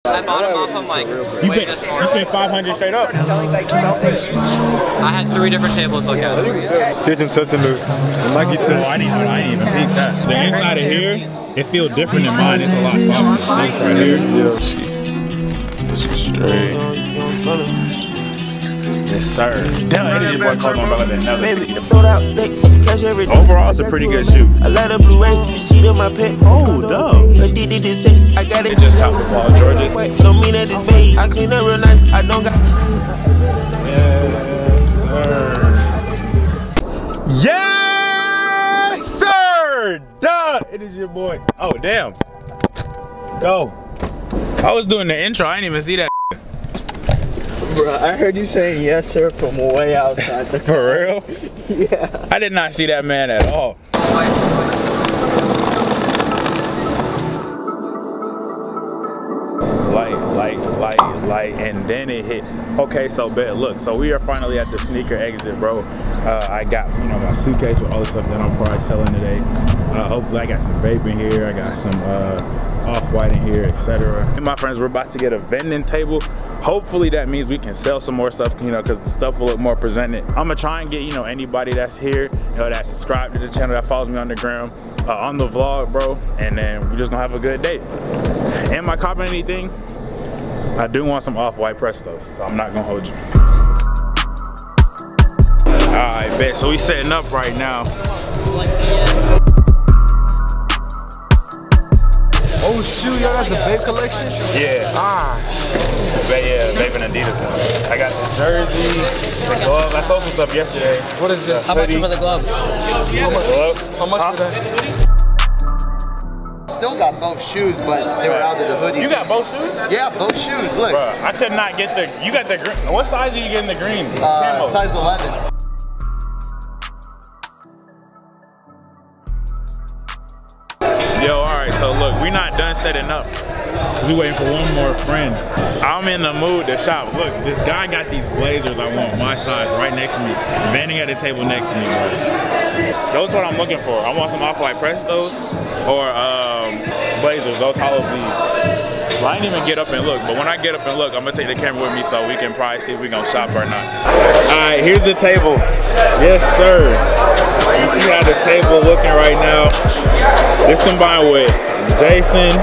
I bought them off of like way this morning. You spent 500 straight up. I had 3 different tables look at it. Stitch and touch and look. Like you too. I didn't even peek that. The inside of here, it feels different than mine. It's a lot softer than this right here. Yeah, this is straight. Yes, sir. Damn, it is your boy Coleman about another city. Overall, it's a pretty good shoe. I let a blue race, she to my pet. Oh, dope. I got it. Just caught the Paul George's. Don't mean that it's made. I clean up real nice. I don't got. Yes, sir. Duh. It is your boy. Oh, damn. Go. I was doing the intro. I didn't even see that. Bro, I heard you saying yes, sir, from way outside. For real? Yeah. I did not see that man at all. Light, and then it hit. Okay, so bet, look, so we are finally at the sneaker exit, bro. I got, you know, my suitcase with all the stuff that I'm probably selling today. Hopefully I got some vape in here, I got some Off-White in here, etc. And my friends, we're about to get a vending table. Hopefully that means we can sell some more stuff, you know, because the stuff will look more presented. I'm gonna try and get, you know, anybody that's here, you know, that subscribed to the channel, that follows me on the gram, on the vlog, bro, and then we're just gonna have a good day. Am I copying anything? I do want some Off-White Prestos, so I'm not gonna hold you. Alright, bet. So we setting up right now. Oh shoot, y'all got the vape collection? Yeah. Yeah, vape and Adidas one. I got the jersey, the glove. I sold some stuff yesterday. What is this? How much for the glove? How much for that? Still got both shoes, but they were out of the hoodies. You got both shoes? Yeah, both shoes. Look. Bruh, I could not get the. You got the green. What size do you get in the green? Size 11. Yo, alright, so look, we not done setting up. We waiting for one more friend. I'm in the mood to shop. Look, this guy got these blazers I want, my size, right next to me. Vending at the table next to me, bro. Those are what I'm looking for. I want some Off-White Prestos or blazers, those hollow V's. Well, I didn't even get up and look, but when I get up and look, I'm gonna take the camera with me so we can probably see if we gonna shop or not. Alright, here's the table. Yes, sir. You see how the table looking right now? This combined with Jason,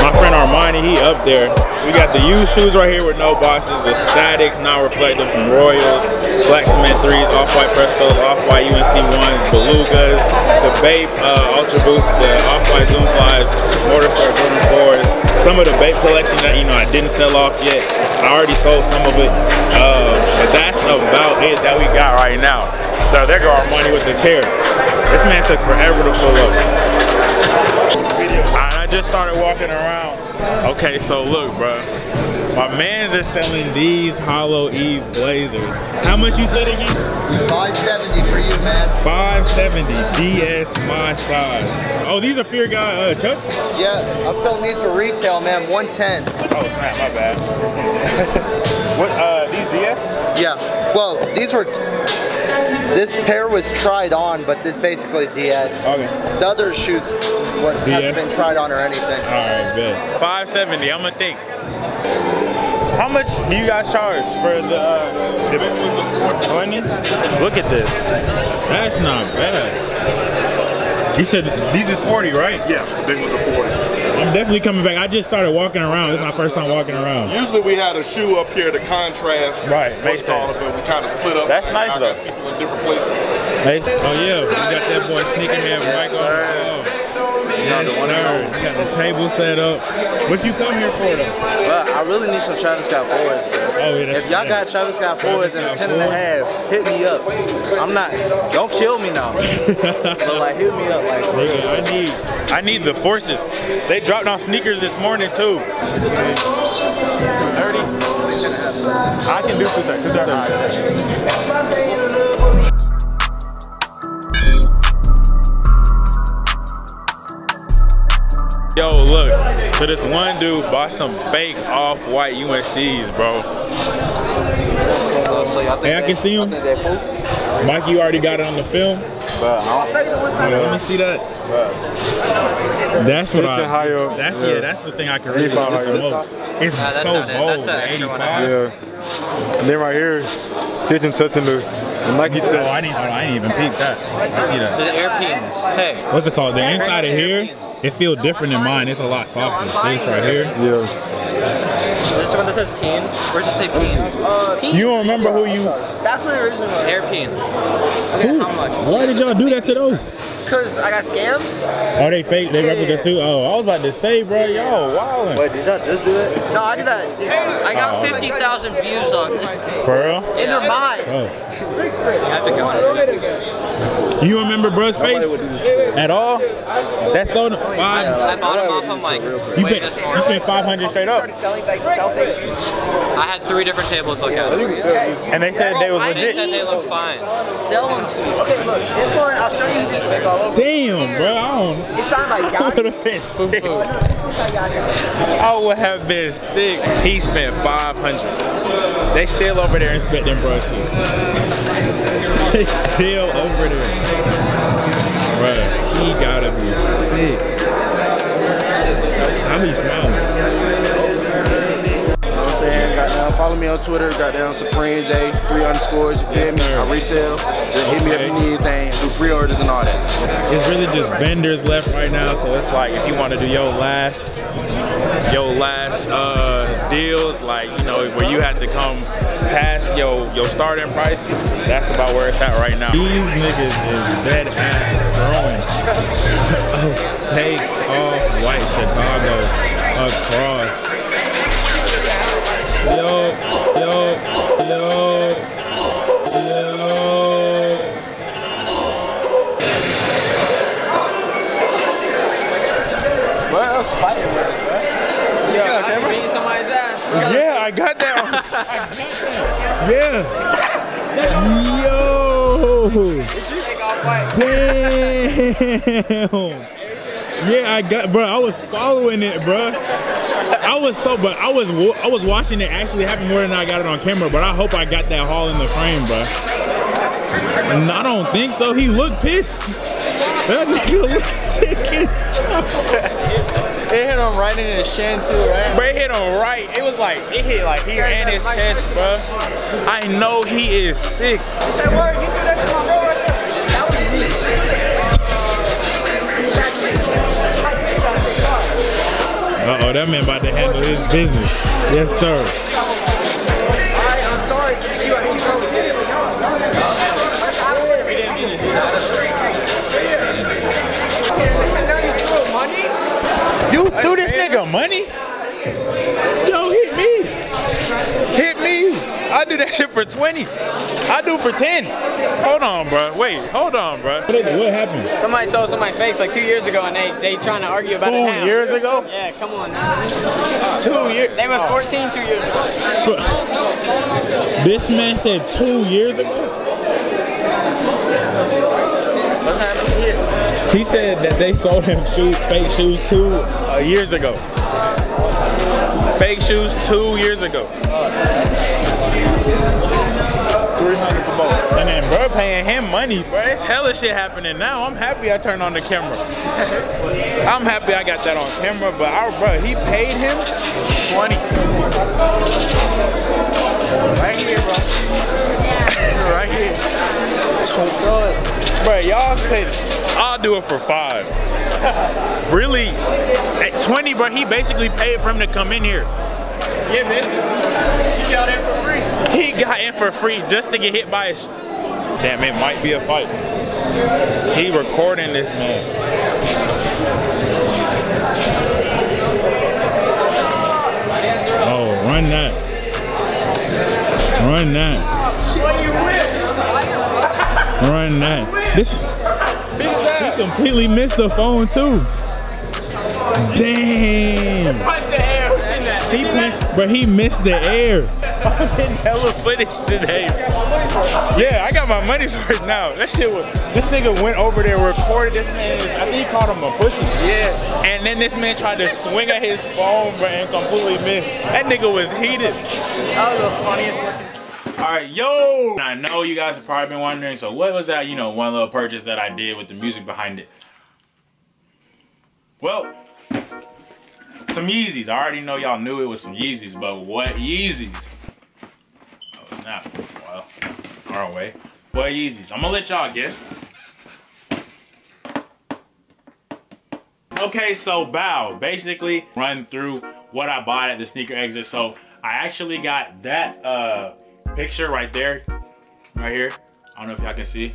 my friend Armani, he up there. We got the used shoes right here with no boxes, the Statics, non-reflective from Royals, Black Cement 3s, Off-White Prestos, Off-White UNC 1s, Belugas, the Bape Ultra Boost, the Off-White Zoom Flies, Mortarstar Jordan 4s, some of the Bape collection that, you know, I didn't sell off yet. I already sold some of it, but that's about it that we got right now. So there go our money with the chair. This man took forever to pull up. I just started walking around. Okay, so look, bro. My man's is selling these Hollow Eve blazers. How much you said again? $570 for you, man. $570, DS, my size. Oh, these are Fear God Chucks? Yeah, I'm selling these for retail, man. $110. Oh snap, my bad. What? These DS? Yeah. Well, these were. This pair was tried on, but this basically is DS. Okay. The other shoes hasn't been tried on or anything. All right, good. $570. I'm gonna think. How much do you guys charge for the 20? Look at this. That's not bad. You said these is 40, right? Yeah, the big ones are 40. I'm definitely coming back. I just started walking around. This is my first time walking around. Usually we had a shoe up here to contrast. Right, makes sense. But we kind of split up. That's nice though. People in different places. Oh yeah, we got that boy Sneaker Man Michael. Yes, sir. You got the table set up. What you come here for though? Well, I really need some Travis Scott 4s, bro. Oh, yeah, if y'all got Travis Scott 4s and a 10.5, hit me up. I'm not, don't kill me now. But like, hit me up. Like, nigga, I need the forces. They dropped on sneakers this morning too. 30. I can do 230. Yo, look, So this one dude bought some fake off-white UNCs, bro. Hey, I can see him. Mike, you already got it on the film? Let me see that. That's what that's the thing I can really see the most. It's so bold, 85. Yeah. And then right here, Stitch and touching the Nike tech. Oh, I didn't even peek that. I see that. The air pins. Hey. What's it called? The inside of here, it feels different than mine. It's a lot softer. This right here. Yeah. Is this the one that says peen? Where's it say peen? You don't remember who you... That's what it originally was. Air peen. Okay, how much? Why did y'all do that to those? Because I got scammed. Oh, they fake? They replicas too? Oh, I was about to say, bro, yo, wildin'. Wait, did y'all just do it? No, I did that at Steve. I got 50,000 views on it. For real? in their mind. Oh. You have to go on it. You remember bruh's face? At all? That's so... I bought them off of like... You spent 500 straight up? Selling like self-fake shoes. I had 3 different tables look at it. And they said they was They legit? said they look fine. Sell them to me. Okay, look, this one, I'll show you this. Damn, bro, I don't... It's signed by I would Gotti. have been sick. I would have been sick. He spent 500. They still over there inspecting bruh shit. They still over there. Bruh, he gotta be sick. I be smiling. Follow me on Twitter, goddamn Supreme J, 3 underscores, you feel me? I resell. Just hit me if you need anything, do pre-orders and all that. It's really just vendors left right now, so it's like if you want to do your last deals, like, you know, where you have to come past your starting price, that's about where it's at right now. These niggas is dead ass throwing a fake off-white Chicago across. Yo, yo, yo, yo. What else fighting with it, bro? Yeah, I beat somebody's ass. Yeah, I got that. Yeah. Yo. Damn. Yeah, I got, bro. I was following it, bro. I was watching it actually happen more than I got it on camera, but I hope I got that haul in the frame, bro. And I don't think so. He looked pissed. That nigga looked sick as fuck. It hit him right in his shin too, right? Bro, it hit him right. It was like, it hit like here and his chest, bro. I know he is sick. Uh-oh, that man about to handle his business. Yes, sir. Alright, I'm sorry. Shoot, I didn't know. You threw this nigga money? Yo, hit me. Hit me. I do that shit for 20. I do for 10. Hold on, bro. Wait, hold on, bro. What happened? Somebody sold somebody fakes like 2 years ago, and they trying to argue about it now. 2 years ago? Yeah, come on now. 2 years. They was 14 2 years ago. This man said 2 years ago? What happened here? He said that they sold him fake shoes 2 years ago. Fake shoes 2 years ago. 300 for both. And then bro paying him money, bro. It's hella shit happening now. I'm happy I turned on the camera. I'm happy I got that on camera, but bro, he paid him 20. Right here, bro. Right here. Bro, y'all could, I'll do it for 5. Really? At 20, bro, he basically paid for him to come in here. Yeah, man. He got in for free. He got in for free just to get hit by his... Damn, it might be a fight. He recording this man. Oh, run that. Run that. Run that. He completely missed the phone too. Damn. He punched, but he missed the air. I'm getting hella footage today. Yeah, I got my money's worth now. That shit was, this nigga went over there, recorded this man, I think he called him a pussy. Yeah. And then this man tried to swing at his phone, bro, and completely missed. That nigga was heated. That was the funniest working. All right, yo. I know you guys have probably been wondering, so what was that, you know, one little purchase that I did with the music behind it? Well, some Yeezys. I already know y'all knew it was some Yeezys, but what Yeezys? Oh, it's not. Well, our way. What Yeezys? I'm gonna let y'all guess. Okay, so bow. Basically, run through what I bought at the sneaker exit. So I actually got that picture right there, right here. I don't know if y'all can see.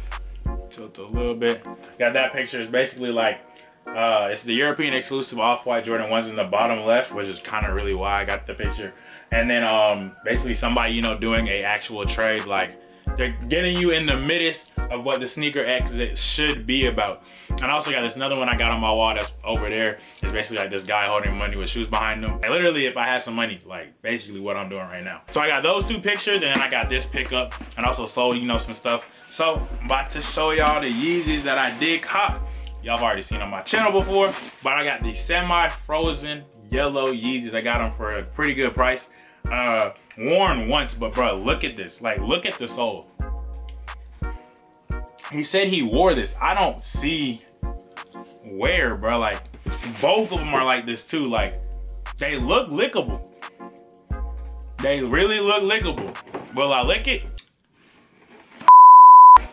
Tilt a little bit. Got that picture. It's basically like it's the European exclusive Off-White Jordan 1s in the bottom left, which is kind of really why I got the picture. And then basically somebody, you know, doing a actual trade, like they're getting you in the midst of what the sneaker exit should be about. And I also got this another one I got on my wall that's over there. It's basically like this guy holding money with shoes behind him. And literally, if I had some money, like basically what I'm doing right now. So I got those two pictures, and then I got this pickup, and also sold, you know, some stuff. So I'm about to show y'all the Yeezys that I did cop. Y'all have already seen on my channel before, but I got these semi-frozen yellow Yeezys. I got them for a pretty good price. Worn once, but bro, look at this. Like, look at the sole. He said he wore this. I don't see where, bro. Like, both of them are like this too. Like, they look lickable. They really look lickable. Will I lick it?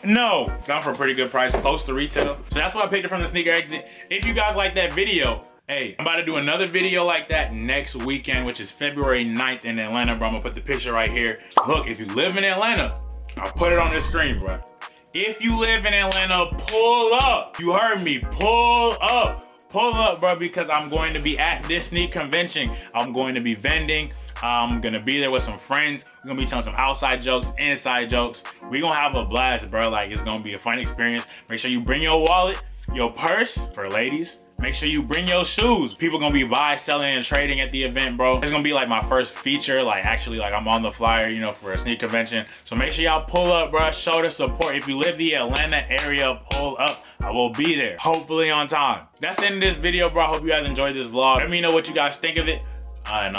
No. Got them for a pretty good price, close to retail. So that's why I picked it from the sneaker exit. If you guys like that video, hey, I'm about to do another video like that next weekend, which is February 9th in Atlanta, bro. I'm gonna put the picture right here. Look, if you live in Atlanta, I'll put it on this screen, bro. If you live in Atlanta, pull up. You heard me, pull up. Pull up, bro, because I'm going to be at this sneak convention. I'm going to be vending. I'm gonna be there with some friends. We're gonna be telling some outside jokes, inside jokes. We're gonna have a blast, bro. Like, it's gonna be a fun experience. Make sure you bring your wallet, your purse for ladies. Make sure you bring your shoes. People gonna be buying, selling, and trading at the event, bro. It's gonna be like my first feature, like actually like I'm on the flyer, you know, for a sneak convention. So make sure y'all pull up, bro. Show the support. If you live the Atlanta area, pull up. I will be there, hopefully on time. That's the end of this video, bro. I hope you guys enjoyed this vlog. Let me know what you guys think of it. And